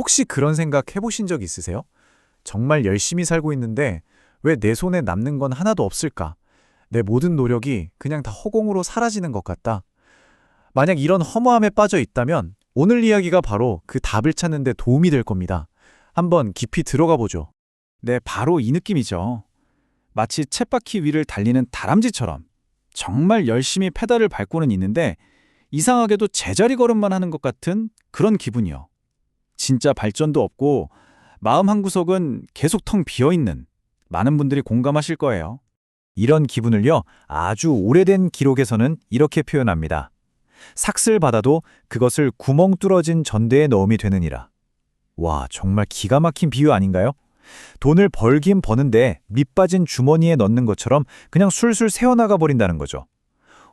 혹시 그런 생각 해보신 적 있으세요? 정말 열심히 살고 있는데 왜 내 손에 남는 건 하나도 없을까? 내 모든 노력이 그냥 다 허공으로 사라지는 것 같다. 만약 이런 허무함에 빠져 있다면 오늘 이야기가 바로 그 답을 찾는 데 도움이 될 겁니다. 한번 깊이 들어가 보죠. 네, 바로 이 느낌이죠. 마치 쳇바퀴 위를 달리는 다람쥐처럼 정말 열심히 페달을 밟고는 있는데 이상하게도 제자리 걸음만 하는 것 같은 그런 기분이요. 진짜 발전도 없고 마음 한구석은 계속 텅 비어있는, 많은 분들이 공감하실 거예요. 이런 기분을요, 아주 오래된 기록에서는 이렇게 표현합니다. 삭슬 받아도 그것을 구멍 뚫어진 전대에 넣음이 되느니라. 와, 정말 기가 막힌 비유 아닌가요? 돈을 벌긴 버는데 밑 빠진 주머니에 넣는 것처럼 그냥 술술 새어나가 버린다는 거죠.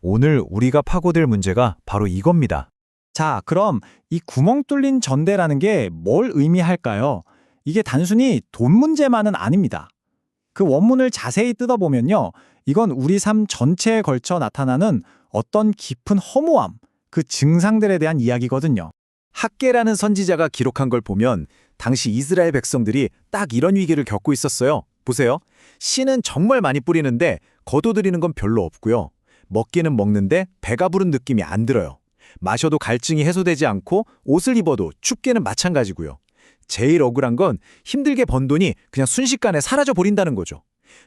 오늘 우리가 파고들 문제가 바로 이겁니다. 자, 그럼 이 구멍 뚫린 전대라는 게 뭘 의미할까요? 이게 단순히 돈 문제만은 아닙니다. 그 원문을 자세히 뜯어보면요. 이건 우리 삶 전체에 걸쳐 나타나는 어떤 깊은 허무함, 그 증상들에 대한 이야기거든요. 학계라는 선지자가 기록한 걸 보면 당시 이스라엘 백성들이 딱 이런 위기를 겪고 있었어요. 보세요. 씨는 정말 많이 뿌리는데 거둬들이는 건 별로 없고요. 먹기는 먹는데 배가 부른 느낌이 안 들어요. 마셔도 갈증이 해소되지 않고 옷을 입어도 춥게는 마찬가지고요. 제일 억울한 건 힘들게 번 돈이 그냥 순식간에 사라져 버린다는 거죠.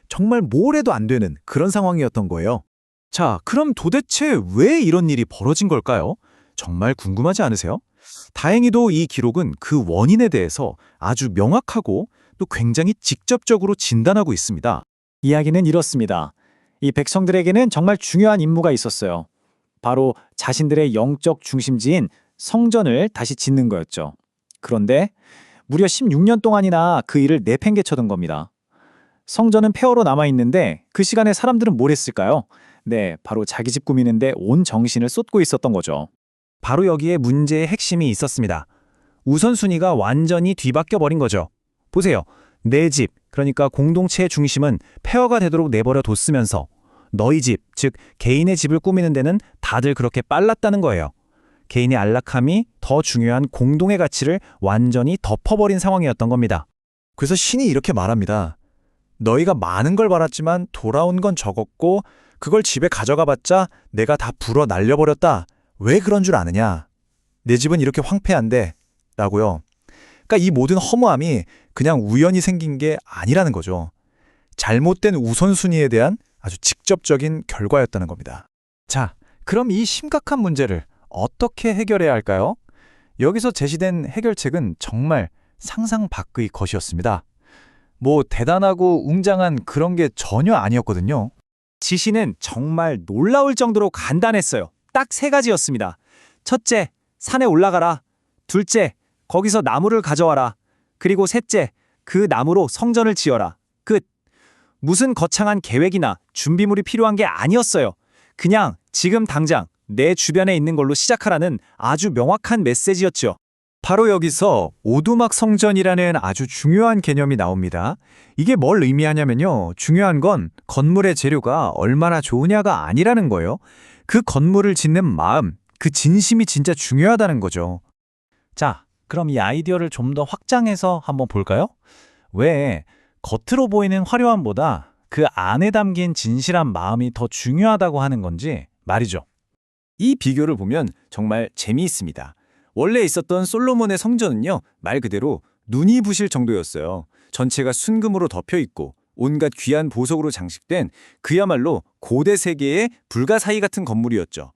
정말 뭘 해도 안 되는 그런 상황이었던 거예요. 자, 그럼 도대체 왜 이런 일이 벌어진 걸까요? 정말 궁금하지 않으세요? 다행히도 이 기록은 그 원인에 대해서 아주 명확하고 또 굉장히 직접적으로 진단하고 있습니다. 이야기는 이렇습니다. 이 백성들에게는 정말 중요한 임무가 있었어요. 바로 자신들의 영적 중심지인 성전을 다시 짓는 거였죠. 그런데 무려 16년 동안이나 그 일을 내팽개쳐둔 겁니다. 성전은 폐허로 남아있는데 그 시간에 사람들은 뭘 했을까요? 네, 바로 자기 집 꾸미는데 온 정신을 쏟고 있었던 거죠. 바로 여기에 문제의 핵심이 있었습니다. 우선순위가 완전히 뒤바뀌어 버린 거죠. 보세요. 내 집, 그러니까 공동체의 중심은 폐허가 되도록 내버려 뒀으면서 너희 집, 즉 개인의 집을 꾸미는 데는 다들 그렇게 빨랐다는 거예요. 개인의 안락함이 더 중요한 공동의 가치를 완전히 덮어버린 상황이었던 겁니다. 그래서 신이 이렇게 말합니다. 너희가 많은 걸 바랐지만 돌아온 건 적었고 그걸 집에 가져가봤자 내가 다 불어 날려버렸다. 왜 그런 줄 아느냐? 내 집은 이렇게 황폐한데 라고요. 그러니까 이 모든 허무함이 그냥 우연히 생긴 게 아니라는 거죠. 잘못된 우선순위에 대한 아주 직접적인 결과였다는 겁니다. 자, 그럼 이 심각한 문제를 어떻게 해결해야 할까요? 여기서 제시된 해결책은 정말 상상 밖의 것이었습니다. 뭐 대단하고 웅장한 그런 게 전혀 아니었거든요. 지시는 정말 놀라울 정도로 간단했어요. 딱 3가지였습니다. 첫째, 산에 올라가라. 둘째, 거기서 나무를 가져와라. 그리고 셋째, 그 나무로 성전을 지어라. 끝. 무슨 거창한 계획이나 준비물이 필요한 게 아니었어요. 그냥 지금 당장 내 주변에 있는 걸로 시작하라는 아주 명확한 메시지였죠. 바로 여기서 오두막 성전이라는 아주 중요한 개념이 나옵니다. 이게 뭘 의미하냐면요. 중요한 건 건물의 재료가 얼마나 좋으냐가 아니라는 거예요. 그 건물을 짓는 마음, 그 진심이 진짜 중요하다는 거죠. 자, 그럼 이 아이디어를 좀 더 확장해서 한번 볼까요? 왜 겉으로 보이는 화려함보다 그 안에 담긴 진실한 마음이 더 중요하다고 하는 건지 말이죠. 이 비교를 보면 정말 재미있습니다. 원래 있었던 솔로몬의 성전은요, 말 그대로 눈이 부실 정도였어요. 전체가 순금으로 덮여 있고 온갖 귀한 보석으로 장식된 그야말로 고대 세계의 불가사의 같은 건물이었죠.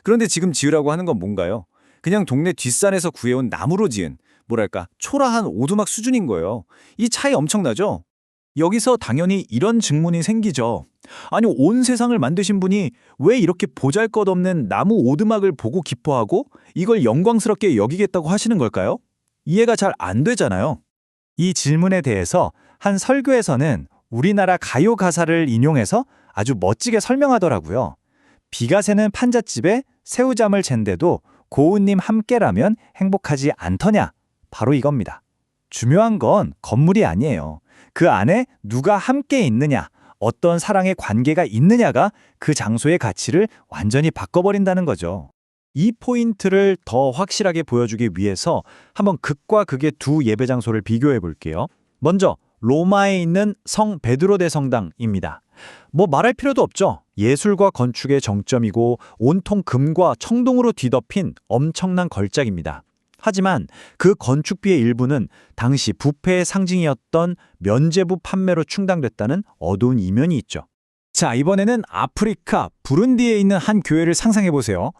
그런데 지금 지으라고 하는 건 뭔가요? 그냥 동네 뒷산에서 구해온 나무로 지은, 뭐랄까, 초라한 오두막 수준인 거예요. 이 차이 엄청나죠? 여기서 당연히 이런 증문이 생기죠. 아니, 온 세상을 만드신 분이 왜 이렇게 보잘것없는 나무 오두막을 보고 기뻐하고 이걸 영광스럽게 여기겠다고 하시는 걸까요? 이해가 잘 안 되잖아요. 이 질문에 대해서 한 설교에서는 우리나라 가요 가사를 인용해서 아주 멋지게 설명하더라고요. 비가 새는 판잣집에 새우잠을 잰데도 고운님 함께라면 행복하지 않더냐? 바로 이겁니다. 중요한 건 건물이 아니에요. 그 안에 누가 함께 있느냐, 어떤 사랑의 관계가 있느냐가 그 장소의 가치를 완전히 바꿔버린다는 거죠. 이 포인트를 더 확실하게 보여주기 위해서 한번 극과 극의 두 예배 장소를 비교해 볼게요. 먼저 로마에 있는 성 베드로 대성당입니다. 뭐 말할 필요도 없죠. 예술과 건축의 정점이고 온통 금과 청동으로 뒤덮인 엄청난 걸작입니다. 하지만 그 건축비의 일부는 당시 부패의 상징이었던 면죄부 판매로 충당됐다는 어두운 이면이 있죠. 자, 이번에는 아프리카 부룬디에 있는 한 교회를 상상해 보세요.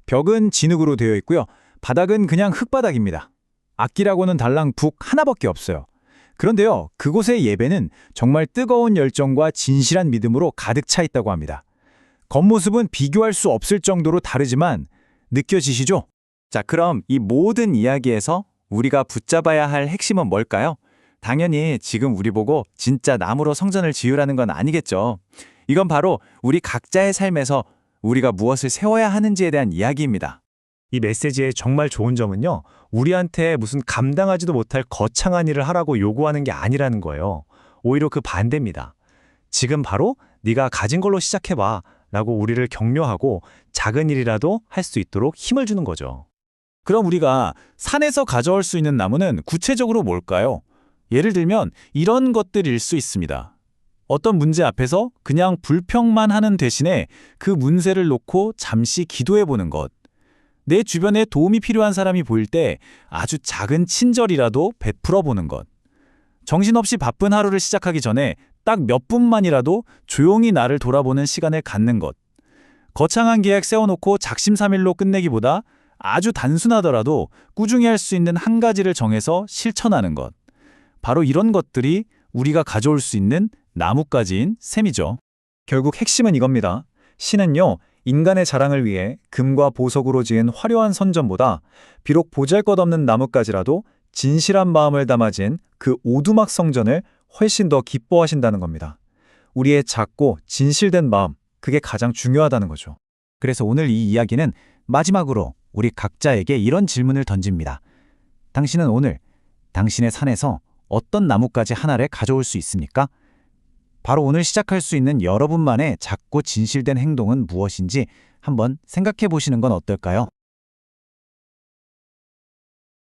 벽은 진흙으로 되어 있고요. 바닥은 그냥 흙바닥입니다. 악기라고는 달랑 북 하나밖에 없어요. 그런데요, 그곳의 예배는 정말 뜨거운 열정과 진실한 믿음으로 가득 차 있다고 합니다. 겉모습은 비교할 수 없을 정도로 다르지만 느껴지시죠? 자, 그럼 이 모든 이야기에서 우리가 붙잡아야 할 핵심은 뭘까요? 당연히 지금 우리 보고 진짜 나무로 성전을 지으라는 건 아니겠죠. 이건 바로 우리 각자의 삶에서 우리가 무엇을 세워야 하는지에 대한 이야기입니다. 이 메시지의 정말 좋은 점은요, 우리한테 무슨 감당하지도 못할 거창한 일을 하라고 요구하는 게 아니라는 거예요. 오히려 그 반대입니다. 지금 바로 네가 가진 걸로 시작해봐 라고 우리를 격려하고 작은 일이라도 할 수 있도록 힘을 주는 거죠. 그럼 우리가 산에서 가져올 수 있는 나무는 구체적으로 뭘까요? 예를 들면 이런 것들일 수 있습니다. 어떤 문제 앞에서 그냥 불평만 하는 대신에 그 문제를 놓고 잠시 기도해 보는 것. 내 주변에 도움이 필요한 사람이 보일 때 아주 작은 친절이라도 베풀어 보는 것. 정신없이 바쁜 하루를 시작하기 전에 딱 몇 분만이라도 조용히 나를 돌아보는 시간을 갖는 것. 거창한 계획 세워놓고 작심삼일로 끝내기보다 아주 단순하더라도 꾸준히 할 수 있는 한 가지를 정해서 실천하는 것. 바로 이런 것들이 우리가 가져올 수 있는 나뭇가지인 셈이죠. 결국 핵심은 이겁니다. 신은요, 인간의 자랑을 위해 금과 보석으로 지은 화려한 선전보다 비록 보잘것없는 나뭇가지라도 진실한 마음을 담아 지은 그 오두막 성전을 훨씬 더 기뻐하신다는 겁니다. 우리의 작고 진실된 마음, 그게 가장 중요하다는 거죠. 그래서 오늘 이 이야기는 마지막으로 우리 각자에게 이런 질문을 던집니다. 당신은 오늘 당신의 산에서 어떤 나뭇가지 하나를 가져올 수 있습니까? 바로 오늘 시작할 수 있는 여러분만의 작고 진실된 행동은 무엇인지 한번 생각해 보시는 건 어떨까요?